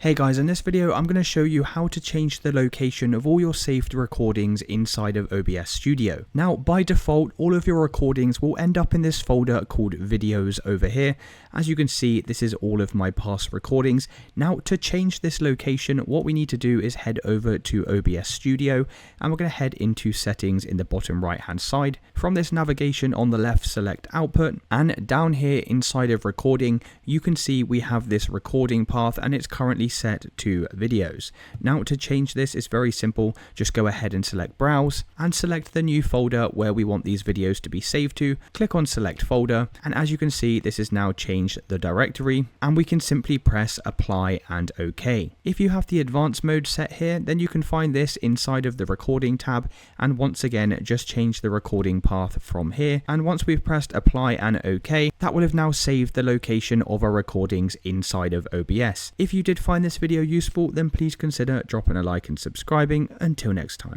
Hey guys, in this video I'm going to show you how to change the location of all your saved recordings inside of OBS Studio. Now by default all of your recordings will end up in this folder called videos over here. As you can see, this is all of my past recordings. Now to change this location, what we need to do is head over to OBS Studio and we're going to head into settings in the bottom right hand side. From this navigation on the left, select output, and down here inside of recording you can see we have this recording path and it's currently set to videos. Now to change this is very simple. Just go ahead and select browse and select the new folder where we want these videos to be saved to. Click on select folder, and as you can see this is now changed the directory, and we can simply press apply and OK. If you have the advanced mode set here, then you can find this inside of the recording tab, and once again just change the recording path from here, and once we've pressed apply and OK, that will have now saved the location of our recordings inside of OBS. If you did find this video useful, then please consider dropping a like and subscribing. Until next time.